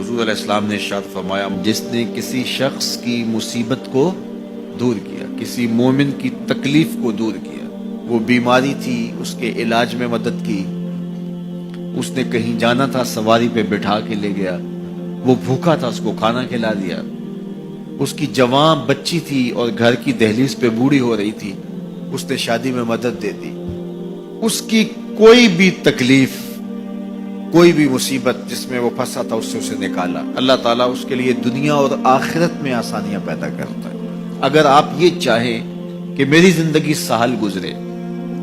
حضور علیہ السلام نے ارشاد فرمایا، جس نے کسی شخص کی مصیبت کو دور کیا، کسی مومن کی تکلیف کو دور کیا، وہ بیماری تھی اس کے علاج میں مدد کی، اس نے کہیں جانا تھا سواری پہ بٹھا کے لے گیا، وہ بھوکا تھا اس کو کھانا کھلا دیا، اس کی جوان بچی تھی اور گھر کی دہلیز پہ بوڑھی ہو رہی تھی، اس نے شادی میں مدد دے دی، اس کی کوئی بھی تکلیف، کوئی بھی مصیبت جس میں وہ پھنسا تھا اس سے اسے نکالا۔ اللہ تعالیٰ اس کے لیے دنیا اور آخرت میں آسانیاں پیدا کرتا ہے۔ اگر آپ یہ چاہیں کہ میری زندگی سہل گزرے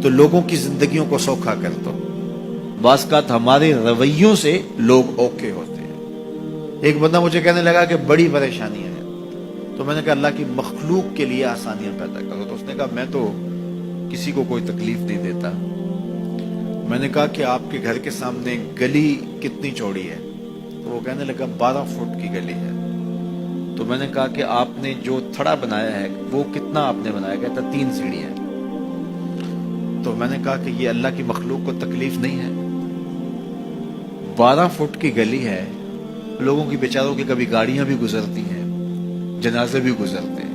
تو لوگوں کی زندگیوں کو سوکھا کر دو۔ بعض اوقات ہمارے رویوں سے لوگ اوکے ہوتے ہیں۔ ایک بندہ مجھے کہنے لگا کہ بڑی پریشانیاں ہیں، تو میں نے کہا اللہ کی مخلوق کے لیے آسانیاں پیدا کرو۔ تو اس نے کہا میں تو کسی کو کوئی تکلیف نہیں دیتا۔ میں نے کہا کہ آپ کے گھر کے سامنے گلی کتنی چوڑی ہے؟ تو وہ کہنے لگا 12 فٹ کی گلی ہے۔ تو میں نے کہا کہ آپ نے جو تھڑا بنایا ہے وہ کتنا آپ نے بنایا؟ کہتا 3 سیڑھیاں۔ تو میں نے کہا کہ یہ اللہ کی مخلوق کو تکلیف نہیں ہے؟ 12 فٹ کی گلی ہے، لوگوں کی بیچاروں کی کبھی گاڑیاں بھی گزرتی ہیں، جنازے بھی گزرتے ہیں،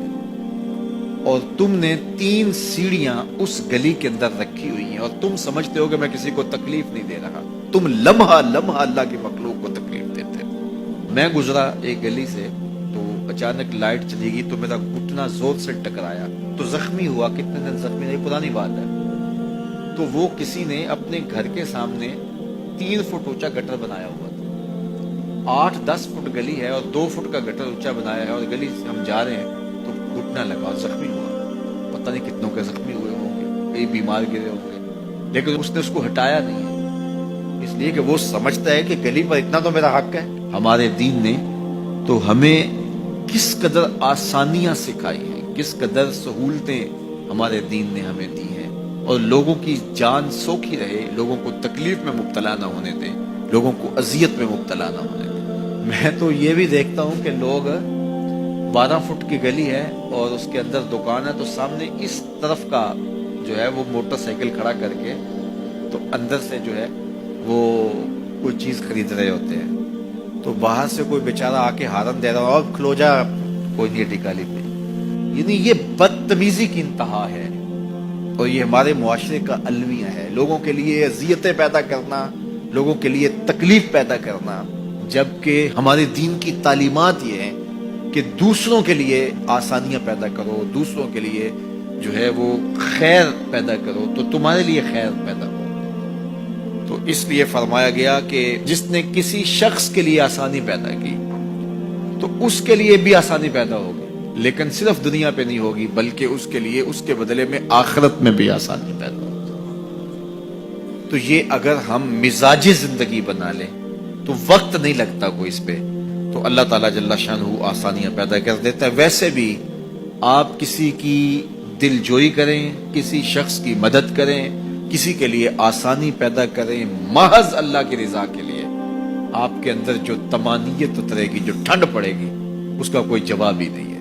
اور تم نے 3 سیڑھیاں اس گلی کے اندر رکھی ہوئی ہیں اور تم سمجھتے ہو کہ میں کسی کو تکلیف نہیں دے رہا۔ تم لمحہ لمحہ اللہ کی مخلوق کو تکلیف دیتے ہو۔ میں گزرا ایک گلی سے تو اچانک لائٹ چلی گئی تو میرا گھٹنا زور سے ٹکرایا تو زخمی ہوا۔ کتنے دن زخمی نہیں، پرانی بات ہے۔ تو وہ کسی نے اپنے گھر کے سامنے 3 فٹ اونچا گٹر بنایا ہوا تھا، 8-10 فٹ گلی ہے اور 2 فٹ کا گٹر اونچا بنایا ہے، اور گلی سے ہم جا رہے ہیں تو گھٹنا لگا اور زخمی ہوا۔ پتہ نہیں کتنوں کے زخمی ہوئے ہوں گے، کئی بیمار گرے ہوں گے، لیکن اس نے اس کو ہٹایا نہیں ہے، اس لیے کہ وہ سمجھتا ہے کہ گلی پر اتنا تو میرا حق ہے۔ ہمارے دین نے تو ہمیں کس قدر آسانیاں سکھائی ہیں، کس قدر سہولتیں ہمارے دین نے ہمیں دی ہیں، اور لوگوں کی جان سوکھی رہے، لوگوں کو تکلیف میں مبتلا نہ ہونے دیں، لوگوں کو اذیت میں مبتلا نہ ہونے دیں۔ میں تو یہ بھی دیکھتا ہوں کہ لوگ 12 فٹ کی گلی ہے اور اس کے اندر دکان ہے تو سامنے اس طرف کا جو ہے وہ موٹر سائیکل کھڑا کر کے تو اندر سے جو ہے وہ کوئی چیز خرید رہے ہوتے ہیں، تو باہر سے کوئی بیچارہ آ کے ہارن دے رہا ہو، اب کھلو جا، کوئی نہیں ٹکالی پہ۔ یعنی یہ بدتمیزی کی انتہا ہے، اور یہ ہمارے معاشرے کا المیہ ہے، لوگوں کے لیے اذیتیں پیدا کرنا، لوگوں کے لیے تکلیف پیدا کرنا، جبکہ ہمارے دین کی تعلیمات یہ ہیں کہ دوسروں کے لیے آسانیاں پیدا کرو، دوسروں کے لیے جو ہے وہ خیر پیدا کرو تو تمہارے لیے خیر پیدا ہو۔ تو اس لیے فرمایا گیا کہ جس نے کسی شخص کے لیے آسانی پیدا کی تو اس کے لیے بھی آسانی پیدا ہوگی، لیکن صرف دنیا پہ نہیں ہوگی بلکہ اس کے لیے اس کے بدلے میں آخرت میں بھی آسانی پیدا ہوگی۔ تو یہ اگر ہم مزاجی زندگی بنا لیں تو وقت نہیں لگتا کوئی اس پہ، تو اللہ تعالیٰ جل شانہ آسانیاں پیدا کر دیتا ہے۔ ویسے بھی آپ کسی کی دل جوئی کریں، کسی شخص کی مدد کریں، کسی کے لیے آسانی پیدا کریں محض اللہ کی رضا کے لیے، آپ کے اندر جو طمانینت اترے گی، جو ٹھنڈ پڑے گی، اس کا کوئی جواب ہی نہیں ہے۔